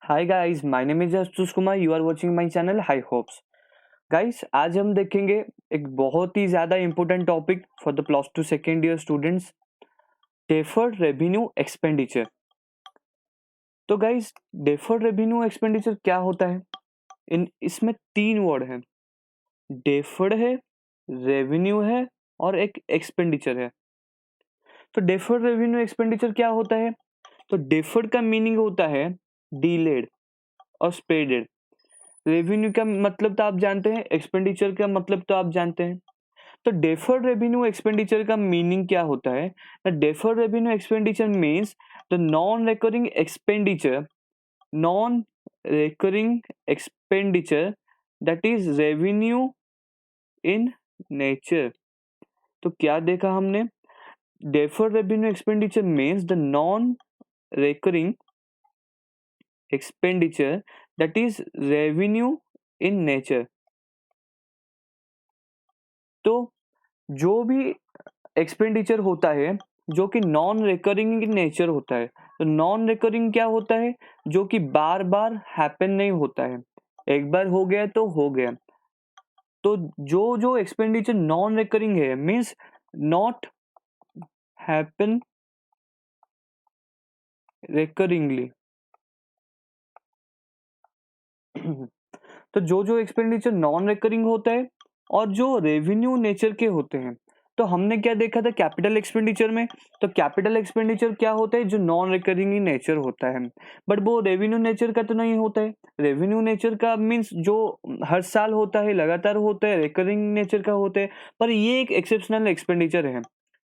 Hi guys, my name is Ashutosh Kumar. You are watching my channel High Hopes. Guys, आज हम देखेंगे एक बहुत ही ज़्यादा important topic for the plus two second year students, deferred revenue expenditure. तो guys, deferred revenue expenditure क्या होता है? इसमें तीन वर्ड हैं, डेफर्ड है, रेवेन्यू है और एक एक्सपेंडिचर है। तो डेफर्ड रेवेन्यू एक्सपेंडिचर क्या होता है? तो डेफर्ड का मीनिंग होता है डिलेड और स्प्रेडेड। रेवेन्यू का मतलब तो आप जानते हैं, एक्सपेंडिचर का मतलब तो आप जानते हैं। तो डेफर्ड रेवेन्यू एक्सपेंडिचर का मीनिंग क्या होता है? The deferred revenue expenditure means the non recurring expenditure that is revenue in nature. तो क्या देखा हमने? Deferred revenue expenditure means the non recurring expenditure that is revenue in nature. तो जो भी एक्सपेंडिचर होता है जो कि नॉन रिकरिंग इन नेचर होता है, तो नॉन रिकरिंग क्या होता है? जो कि बार बार हैपन नहीं होता है, एक बार हो गया तो हो गया। तो जो जो एक्सपेंडिचर नॉन रिकरिंग है मीन्स नॉट हैपन रिकरिंगली। तो जो जो एक्सपेंडिचर नॉन रिकरिंग होता है और जो रेवेन्यू नेचर के होते हैं, तो हमने क्या देखा था कैपिटल एक्सपेंडिचर में? तो कैपिटल एक्सपेंडिचर क्या होता है? जो नॉन रिकरिंग इन नेचर होता है, बट वो रेवेन्यू नेचर का तो नहीं होता है। रेवेन्यू नेचर का मीन्स जो हर साल होता है, लगातार होता है, रिकरिंग नेचर का होता है। पर ये एक एक्सेप्शनल एक्सपेंडिचर है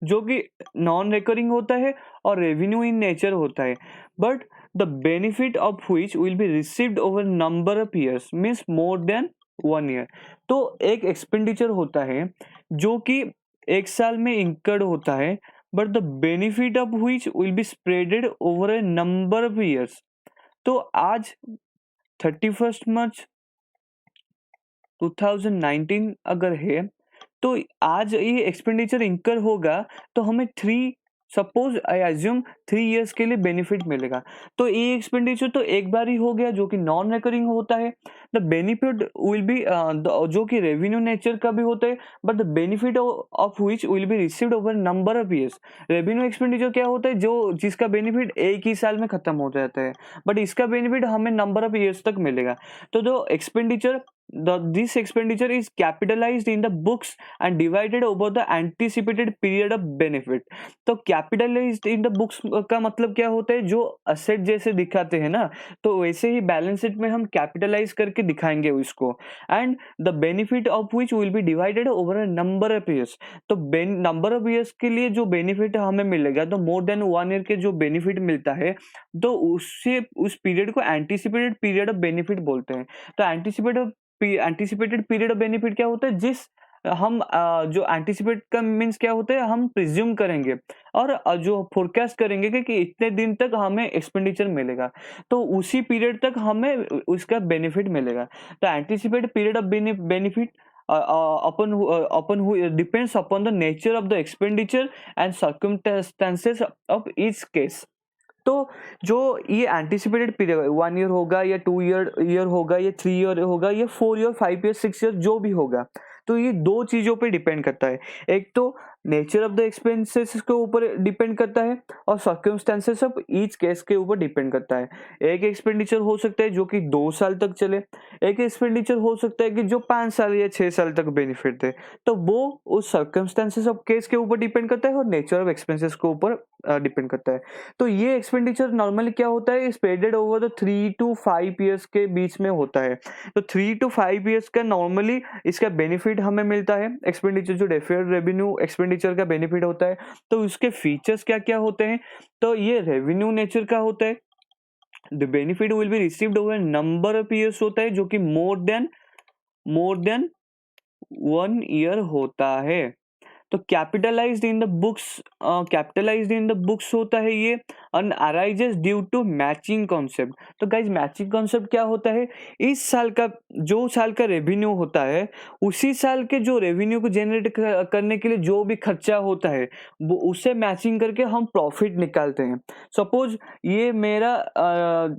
जो कि नॉन रिकरिंग होता है और रेवेन्यू इन नेचर होता है, but the benefit of which will be received over number of years means more than 1 year। तो एक एक्सपेंडिचर होता है जो कि एक साल में इंकर्ड होता है, but the benefit of which will be spreaded over a number of years। तो आज 31 मार्च 2019 अगर है, तो आज ये एक्सपेंडिचर इंकर होगा तो हमें सपोज आई अज्यूम 3 इयर्स के लिए बेनिफिट मिलेगा। तो ये एक्सपेंडिचर तो एक बार ही हो गया जो कि नॉन रिकरिंग होता है। द बेनिफिट विल बी जो कि रेवेन्यू नेचर का भी होता है, but the benefit of which will be received over number of years. Revenue expenditure क्या होता है? जो जिसका बेनिफिट एक ही साल में खत्म हो जाता है, बट इसका बेनिफिट हमें नंबर ऑफ ईयर्स तक मिलेगा। तो जो expenditure this expenditure is capitalized in the books and divided over the anticipated period of benefit। तो capitalized in the books का मतलब क्या होता है? जो असेट जैसे दिखाते हैं ना, तो वैसे ही बैलेंस शीट में हम कैपिटलाइज करके दिखाएंगे उसको। And the benefit of which will be divided over a number of years. तो नंबर ऑफ ईयर्स के लिए जो बेनिफिट हमें मिलेगा, तो मोर देन 1 ईयर के जो बेनिफिट मिलता है, तो उससे उस पीरियड को एंटीसिपेटेड पीरियड ऑफ बेनिफिट बोलते हैं। तो एंटीसिपेटेड पीरियड ऑफ बेनिफिट क्या होता है? जिस हम जो एंटीसिपेट का मीन्स क्या होता है? हम प्रिज्यूम करेंगे और जो फोरकास्ट करेंगे कि इतने दिन तक हमें एक्सपेंडिचर मिलेगा, तो उसी पीरियड तक हमें उसका बेनिफिट मिलेगा। तो anticipated period of benefit depends upon the nature of the expenditure and circumstances of each case. तो जो ये एंटीसिपेटेड पीरियड 1 ईयर होगा या 2 ईयर होगा या 3 ईयर होगा या 4 ईयर, 5 ईयर, 6 ईयर, जो भी होगा, तो ये दो चीजों पे डिपेंड करता है। एक तो नेचर ऑफ द एक्सपेंसेस के ऊपर डिपेंड करता है और सर्कमस्टेंसेस ऑफ ईच केस के ऊपर डिपेंड करता है। एक एक्सपेंडिचर हो सकता है जो कि 2 साल तक चले, एक एक्सपेंडिचर हो सकता है कि जो 5 साल या 6 साल तक बेनिफिट दे। तो वो उस सर्कमस्टेंसेस ऑफ केस के ऊपर डिपेंड करता है और नेचर ऑफ एक्सपेंसेस के ऊपर डिपेंड करता है। तो ये एक्सपेंडिचर नॉर्मली क्या होता है? Spreaded over the 3 to 5 years के बीच में होता है। तो 3 to 5 ईयर्स का नॉर्मली इसका बेनिफिट हमें मिलता है। एक्सपेंडिचर जो डेफर्ड रेवेन्यू एक्सपेंडिचर का बेनिफिट होता है, तो उसके फीचर्स क्या क्या होते हैं? तो ये रेवेन्यू नेचर का होता है। The benefit will be received over number of years होता है, जो कि मोर देन 1 ईयर होता है। तो कैपिटलाइज्ड इन द बुक्स होता है ये, and arises due to matching concept. तो गाइज मैचिंग कॉन्सेप्ट क्या होता है, इस साल का जो साल का रेवेन्यू होता है उसी साल के जो रेवेन्यू को जनरेट करने के लिए जो भी खर्चा होता है वो उसे मैचिंग करके हम प्रॉफिट निकालते हैं। सपोज ये मेरा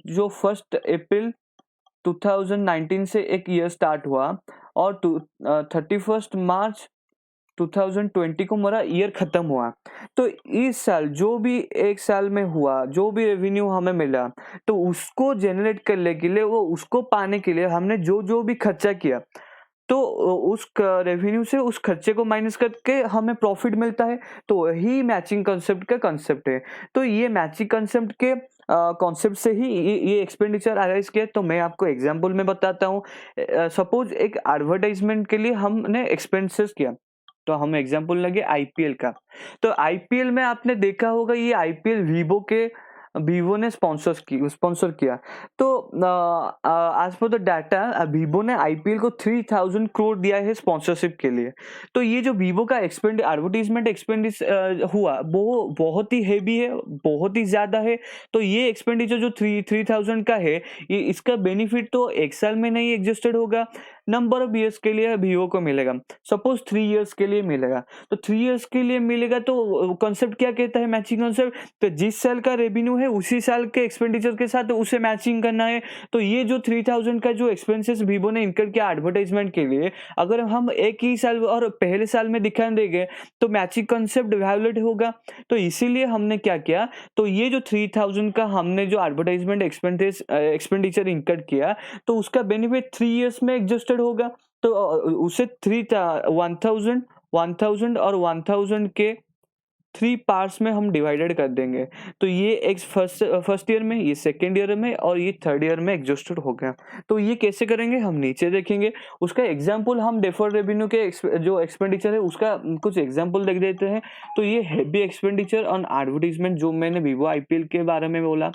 जो 1 अप्रैल 2019 से एक ईयर स्टार्ट हुआ और 31 मार्च 2020 को मेरा ईयर खत्म हुआ। तो इस साल जो भी एक साल में हुआ, जो भी रेवेन्यू हमें मिला, तो उसको जनरेट करने के लिए, वो उसको पाने के लिए हमने जो जो भी खर्चा किया, तो उस रेवेन्यू से उस खर्चे को माइनस करके हमें प्रॉफिट मिलता है। तो वही मैचिंग कंसेप्ट का कंसेप्ट है। तो ये मैचिंग कंसेप्ट के कॉन्सेप्ट से ही ये एक्सपेंडिचर अराइज किया। तो मैं आपको एग्जांपल में बताता हूँ। सपोज एक एडवर्टाइजमेंट के लिए हमने एक्सपेंसेस किया, तो हम एग्जांपल लगे आईपीएल का। तो आईपीएल में आपने देखा होगा, ये आईपीएल वीवो ने स्पॉन्सर किया। तो आज पर द डाटा वीवो ने आईपीएल को 3000 करोड़ दिया है स्पॉन्सरशिप के लिए। तो ये जो वीवो का एडवर्टीजमेंट एक्सपेंडिस हुआ वो बहुत ही हेवी है, बहुत ही ज्यादा है। तो ये एक्सपेंडिचर जो 3000 का है, ये इसका बेनिफिट तो एक साल में नहीं एडजस्टेड होगा, नंबर ऑफ ईयर्स के लिए वीवो को मिलेगा। सपोज 3 इयर्स के लिए मिलेगा, तो 3 इयर्स के लिए मिलेगा। तो कॉन्सेप्ट क्या कहता है, मैचिंग कॉन्सेप्ट। तो जिस साल का रेवेन्यू है उसी साल के एक्सपेंडिचर के साथ उसे मैचिंग करना है। तो ये जो 3000 का जो एक्सपेंसेस वीवो ने इनकर किया एडवर्टाइजमेंट के लिए, अगर हम एक ही साल और पहले साल में दिखा देंगे तो मैचिंग कॉन्सेप्ट वायोलेट होगा। तो इसीलिए हमने क्या किया, तो ये जो 3000 का हमने जो एडवर्टाइजमेंट एक्सपेंडिचर इनकर किया, तो उसका बेनिफिट 3 इयर्स में एडजस्टेड होगा। तो उसे 1000 और 1000 के 3 पार्ट्स में हम डिवाइडेड कर देंगे। तो ये एक फर्स्ट ईयर में, ये सेकेंड ईयर में और ये थर्ड ईयर में एडजस्टेड हो गया। तो ये कैसे करेंगे हम नीचे देखेंगे। उसका एग्जाम्पल हम डेफर्ड रेवेन्यू के जो एक्सपेंडिचर है उसका कुछ एग्जाम्पल देख देते हैं। तो ये हैवी एक्सपेंडिचर ऑन एडवर्टीजमेंट जो मैंने वीवो आईपीएल के बारे में बोला।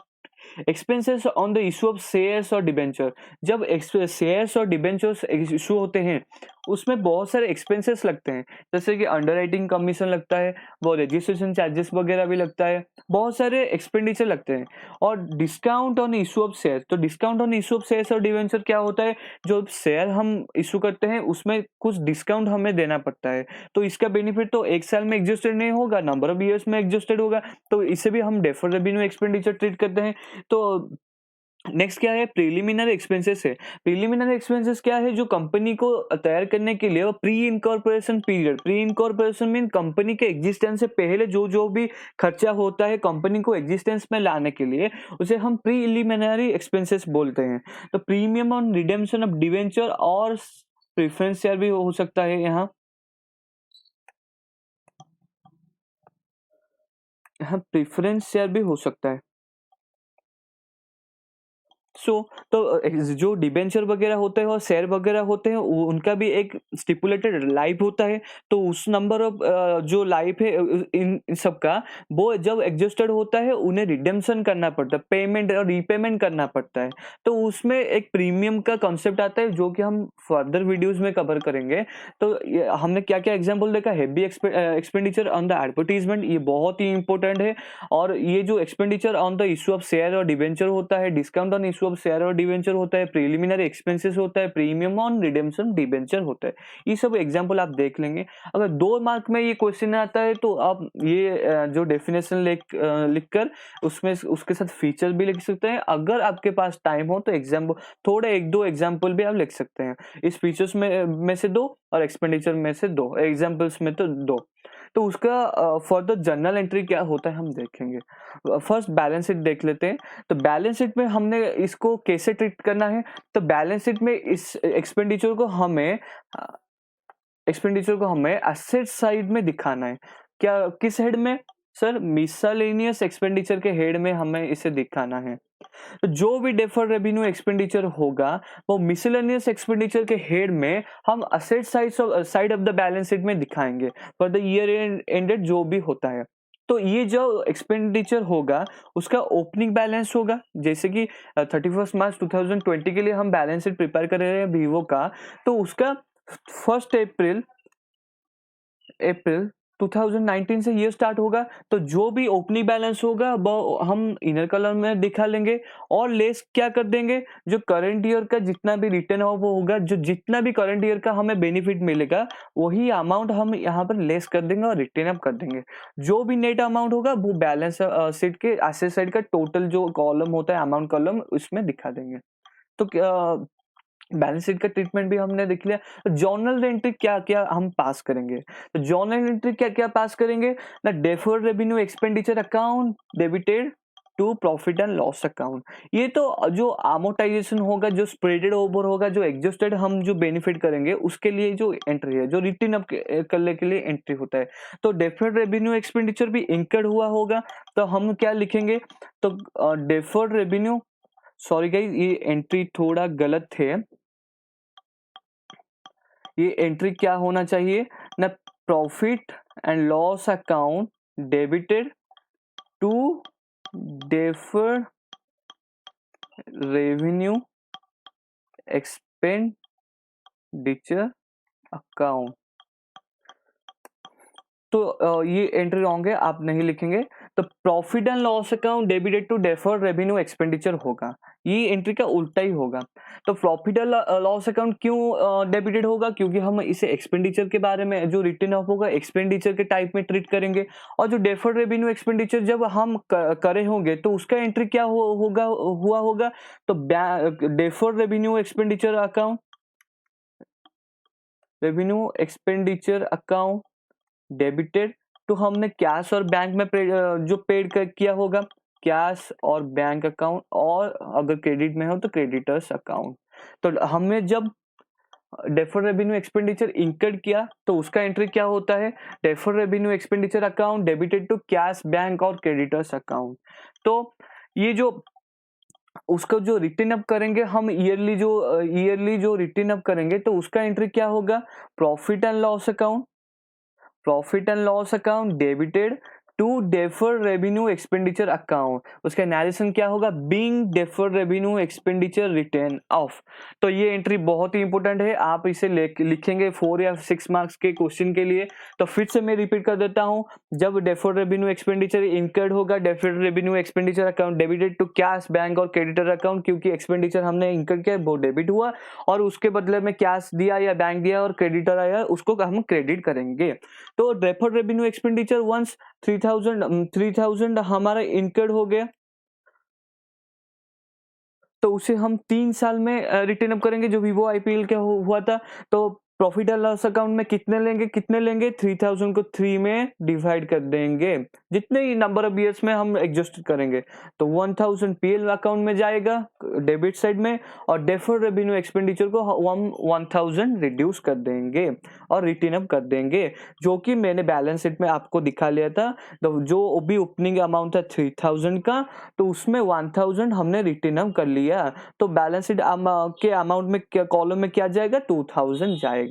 Expenses on the issue of shares और डिबेंचर, जब शेयर्स और डिबेंचर्स इशू होते हैं उसमें बहुत सारे एक्सपेंसेस लगते हैं, जैसे कि अंडरराइटिंग कमीशन लगता है, वो रजिस्ट्रेशन चार्जेस वगैरह भी लगता है, बहुत सारे एक्सपेंडिचर लगते हैं। और discount on issue of share, तो discount on issue of shares और डिबेंचर क्या होता है, जो शेयर हम इशू करते हैं उसमें कुछ डिस्काउंट हमें देना पड़ता है। तो इसका बेनिफिट तो एक साल में एडजस्टेड नहीं होगा, नंबर ऑफ ईयर्स में एडजस्टेड होगा। तो इसे भी हम डेफर्ड रेवेन्यू एक्सपेंडिचर ट्रीट करते हैं। तो नेक्स्ट क्या है, प्रीलिमिनरी एक्सपेंसेस है। प्रीलिमिनरी एक्सपेंसेस क्या है, जो कंपनी को तैयार करने के लिए pre incorporation period, pre incorporation mean company के एग्जिस्टेंस से पहले जो जो भी खर्चा होता है कंपनी को एग्जिस्टेंस में लाने के लिए, उसे हम प्रीलिमिनरी एक्सपेंसेस बोलते हैं। तो premium on redemption of debenture और प्रेफरेंस शेयर भी हो सकता है यहाँ प्रेफरेंस शेयर भी हो सकता है। तो जो डिबेंचर वगैरह होते हैं और शेयर वगैरह होते हैं उनका भी एक स्टिपुलेटेड लाइफ होता है। तो उस नंबर ऑफ जो लाइफ है इन सबका, वो जब एडजस्टेड होता है उन्हें रिडेम्पशन करना पड़ता है, पेमेंट और रीपेमेंट करना पड़ता है। तो उसमें एक प्रीमियम का कॉन्सेप्ट आता है जो कि हम फर्दर वीडियोस में कवर करेंगे। तो हमने क्या क्या एग्जाम्पल देखा, heavy expenditure on the advertisement, ये बहुत ही इंपॉर्टेंट है। और ये जो expenditure on the issue of share और डिबेंचर होता है, discount on issue of share और डिबेंचर होता है, प्रीलिमिनरी एक्सपेंसेस होता है, प्रीमियम ऑन रिडेम्पशन डिबेंचर होता है। ये सब एग्जांपल आप देख लेंगे। अगर 2 मार्क में ये क्वेश्चन आता है तो आप ये जो डेफिनेशन लिखकर उसमें उसके साथ फीचर भी लिख सकते हैं। अगर आपके पास टाइम हो तो एग्जाम्पल थोड़े 1-2 एग्जाम्पल भी आप लिख सकते हैं। इस फीचर्स में से 2 और एक्सपेंडिचर में से 2, एग्जाम्पल्स में तो 2। तो उसका फर्दर जर्नल एंट्री क्या होता है हम देखेंगे। फर्स्ट बैलेंस शीट देख लेते हैं। तो बैलेंस शीट में हमने इसको कैसे ट्रीट करना है, तो बैलेंस शीट में इस एक्सपेंडिचर को हमें एसेट साइड में दिखाना है। क्या, किस हेड में सर, मिसलेनियस एक्सपेंडिचर के हेड में हमें इसे दिखाना है। तो जो भी डेफर्ड रेवेन्यू एक्सपेंडिचर होगा वो मिसलेनियस एक्सपेंडिचर के हेड में हम asset side of the balance sheet में दिखाएंगे फॉर द ईयर एंडेड जो भी होता है। तो ये जो एक्सपेंडिचर होगा उसका ओपनिंग बैलेंस होगा, जैसे कि 31 मार्च 2020 के लिए हम बैलेंस शीट प्रिपेयर कर रहे हैं वीवो का। तो उसका 1 अप्रैल 2019 से ईयर स्टार्ट होगा, तो जो भी ओपनिंग बैलेंस होगा वो हम इनर कॉलम में दिखा लेंगे और लेस क्या कर देंगे, जो करंट ईयर का जितना भी रिटर्न ऑफ होगा, जो जितना भी करंट ईयर का हमें बेनिफिट मिलेगा वही अमाउंट हम यहाँ पर लेस कर देंगे और रिटर्न अप कर देंगे। जो भी नेट अमाउंट होगा वो बैलेंस शीट के एसेट साइड का टोटल जो कॉलम होता है अमाउंट कॉलम उसमें दिखा देंगे। तो बैलेंस शीट का ट्रीटमेंट भी हमने देख लिया। तो जर्नल एंट्री क्या क्या हम पास करेंगे, तो जर्नल एंट्री क्या क्या पास करेंगे ना, deferred revenue expenditure account debited to profit and loss account. ये तो जो अमोर्टाइजेशन होगा, जो स्प्रेडेड ओवर होगा, जो एडजस्टेड हम जो बेनिफिट करेंगे उसके लिए जो एंट्री है, जो रिटर्न अप करने के लिए एंट्री होता है। तो डेफर्ड रेवेन्यू एक्सपेंडिचर भी इंकर्ड हुआ होगा, तो हम क्या लिखेंगे, तो डेफर्ड रेवेन्यू, सॉरी गाइस ये एंट्री थोड़ा गलत है, ये एंट्री क्या होना चाहिए ना, profit and loss account debited to deferred revenue expenditure account. तो ये एंट्री रॉन्ग है, आप नहीं लिखेंगे। तो profit and loss account debited to deferred revenue expenditure होगा, ये एंट्री का उल्टा ही होगा। तो प्रॉफिट एंड लॉस अकाउंट क्यों डेबिटेड होगा, क्योंकि हम इसे एक्सपेंडिचर के बारे में, जो रिटर्न ऑफ होगा एक्सपेंडिचर के टाइप में ट्रीट करेंगे। और जो डेफर्ड रेवेन्यू एक्सपेंडिचर जब हम करे होंगे तो उसका एंट्री क्या हुआ होगा, तो deferred revenue expenditure account, revenue expenditure account debited to, हमने कैश और बैंक में जो पेड किया होगा, कैश और बैंक अकाउंट, और अगर क्रेडिट में हो तो क्रेडिटर्स अकाउंट। तो हमने जब डेफर्ड रेवेन्यू एक्सपेंडिचर इंकर्ड किया तो उसका एंट्री क्या होता है, deferred revenue expenditure account debited to cash, bank और क्रेडिटर्स अकाउंट। तो ये जो उसका जो रिटर्न अप करेंगे हम, ईयरली जो रिटर्न अप करेंगे तो उसका एंट्री क्या होगा, profit and loss account, profit and loss account debited to deferred revenue expenditure account. उसका नैरेशन क्या होगा, being deferred revenue expenditure written off. तो ये एंट्री बहुत ही इंपॉर्टेंट है, आप इसे लिखेंगे 4 या 6 मार्क्स के क्वेश्चन के लिए। तो फिर से मैं रिपीट कर देता हूं, जब डेफर्ड रेवेन्यू एक्सपेंडिचर इनकर्ड होगा, deferred revenue expenditure account debited to cash, bank और क्रेडिटर अकाउंट, क्योंकि एक्सपेंडिचर हमने इनकर्ड किया वो डेबिट हुआ और उसके बदले में कैश दिया या बैंक दिया और क्रेडिटर आया उसको हम क्रेडिट करेंगे। तो डेफर्ड रेवेन्यू एक्सपेंडिचर वंस 3000 हमारा इनकर्ड हो गया तो उसे हम 3 साल में रिटर्न अप करेंगे, जो वीवो आईपीएल का हुआ था। तो प्रॉफिट एंड लॉस अकाउंट में कितने लेंगे 3000 को 3 में डिवाइड कर देंगे, जितने ही नंबर ऑफ ईयर्स में हम एडजस्ट करेंगे। तो 1000 पीएल अकाउंट में जाएगा डेबिट साइड में, और डेफर्ड रेवेन्यू एक्सपेंडिचर को हम 1000 रिड्यूस कर देंगे और रिटर्न अप कर देंगे, जो कि मैंने बैलेंस शीट में आपको दिखा लिया था। तो जो भी ओपनिंग अमाउंट था 3000 का, तो उसमें 1000 हमने रिटर्न अप कर लिया। तो बैलेंस शीट के अमाउंट में कॉलम में क्या जाएगा, 2000 जाएगा।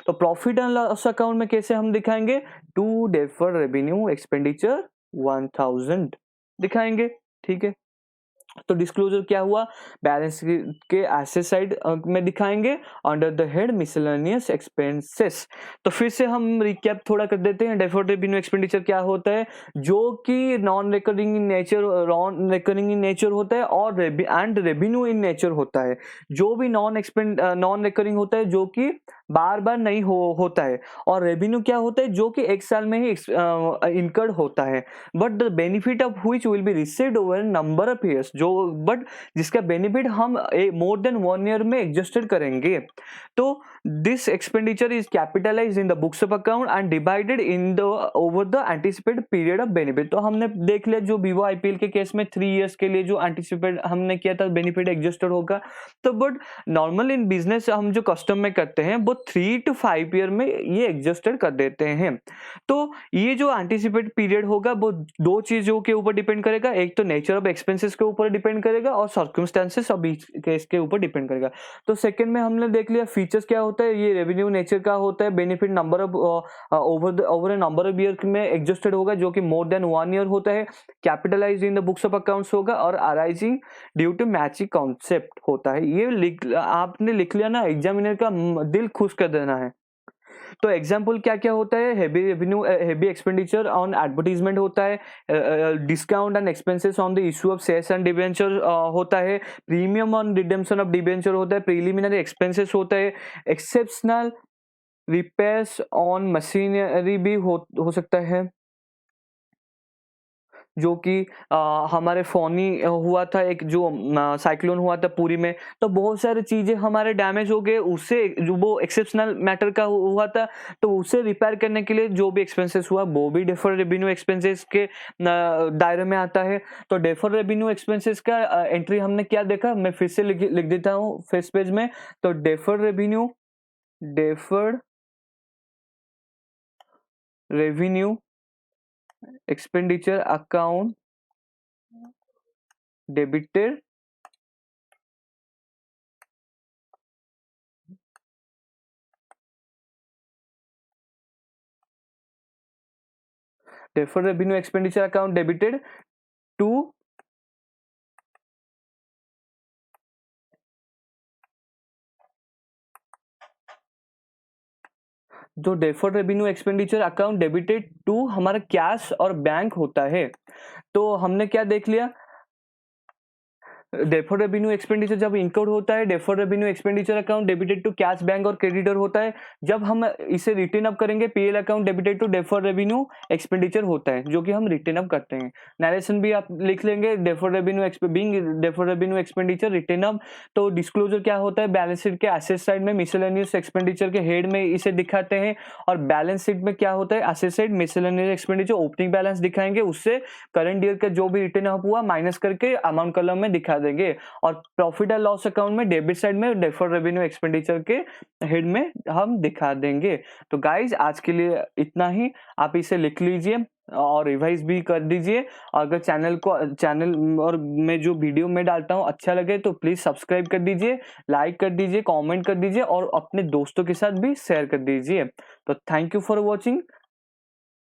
तो प्रॉफिट एंड लॉस अकाउंट में कैसे हम दिखाएंगे, टू डेफर्ड रेवेन्यू एक्सपेंडिचर 1000 दिखाएंगे, ठीक है। तो डिस्क्लोजर क्या हुआ, बैलेंस के एसेट साइड में दिखाएंगे under the head miscellaneous expenses. तो फिर से हम रिकैप थोड़ा कर देते हैं। डेफर्ड रेवेन्यू एक्सपेंडिचर क्या होता है, जो कि नॉन रिकरिंग इन नेचर होता है और एंड रेवेन्यू इन नेचर होता है। जो भी नॉन रिकरिंग होता है, जो कि बार बार नहीं होता है, और रेवेन्यू क्या होता है, जो कि एक साल में ही इनकर्ड होता है, but the benefit of which will be received over number of years, जो बट जिसका बेनिफिट हम मोर देन 1 ईयर में एडजस्टेड करेंगे। तो this expenditure is capitalised in the books of account and divided in the over the anticipated period of benefit. तो हमने देख लिया, जो वीवो आईपीएल के केस में 3 इयर्स के लिए जो एंटिसिपेट हमने किया था बेनिफिट एडजस्टेड होगा। तो बट नॉर्मल इन बिजनेस हम जो कस्टम में करते हैं वो 3 to 5 ईयर में ये एडजस्टेड कर देते हैं। तो ये जो एंटिसिपेटेड पीरियड होगा वो 2 चीजों के ऊपर डिपेंड करेगा, एक तो नेचर ऑफ एक्सपेंसेस के ऊपर डिपेंड करेगा और सर्कमस्टेंसेस ऑफ ईच केस के ऊपर डिपेंड करेगा। तो सेकंड में हमने देख लिया फीचर्स क्या होता है, ये रेवेन्यू नेचर का होता है, benefit number of over a number of year में एडजस्टेड होगा, जो कि मोर देन 1 ईयर होता है, capitalised in the books of accounts होगा, और arising due to matching concept होता है। ये आपने लिख लिया ना, एग्जामिनर का दिल खुश कर देना है। तो एग्जाम्पल क्या क्या होता है, heavy revenue, heavy expenditure on advertisement होता है, discount and expenses on the issue of shares and debenture होता है, premium on redemption of debenture होता है, प्रीलिमिनरी एक्सपेंसेस होता है, एक्सेप्शनल रिपेयर्स ऑन मशीनरी भी हो सकता है, जो कि हमारे फोनी हुआ था, एक जो साइक्लोन हुआ था पुरी में, तो बहुत सारी चीजें हमारे डैमेज हो गए, उससे जो वो एक्सेप्शनल मैटर का हुआ था, तो उसे रिपेयर करने के लिए जो भी एक्सपेंसेस हुआ वो भी डेफर्ड रेवेन्यू एक्सपेंसेस के दायरे में आता है। तो डेफर्ड रेवेन्यू एक्सपेंसेस का एंट्री हमने क्या देखा, मैं फिर से लिख देता हूँ फर्स्ट पेज में। तो deferred revenue expenditure account debited deferred revenue expenditure account debited to जो deferred revenue expenditure account debited to हमारा कैश और बैंक होता है। तो हमने क्या देख लिया, डेफर्ड रेवेन्यू एक्सपेंडिचर जब इंकर्ड होता है, deferred revenue expenditure account debited to cash, bank और क्रेडिटर होता है। जब हम इसे रिटर्न अप करेंगे, PL account debited to deferred revenue expenditure होता है, जो कि हम रिटर्न अप करते हैं। नरेशन भी आप लिख लेंगे, deferred revenue expenditure return up. तो डिस्क्लोजर क्या होता है, बैलेंस शीट के एसेट साइड में मिसलेनियस एक्सपेंडिचर के हेड में इसे दिखाते हैं, और बैलेंस शीट में क्या होता है, asset side miscellaneous expenditure opening balance दिखाएंगे, उससे करंट ईयर का जो भी रिटर्न अप हुआ माइनस करके अमाउंट कॉलम में दिखा देंगे। और प्रॉफिट एंड लॉस अकाउंट में डेबिट साइड में डेफर्ड रेवेन्यू एक्सपेंडिचर के हेड में हम दिखा देंगे। तो गाइज आज के लिए इतना ही, आप इसे लिख लीजिए और रिवाइज भी कर दीजिए। अगर चैनल और मैं जो वीडियो में डालता हूँ अच्छा लगे तो प्लीज सब्सक्राइब कर दीजिए, लाइक कर दीजिए, कमेंट कर दीजिए और अपने दोस्तों के साथ भी शेयर कर दीजिए। तो थैंक यू फॉर वॉचिंग।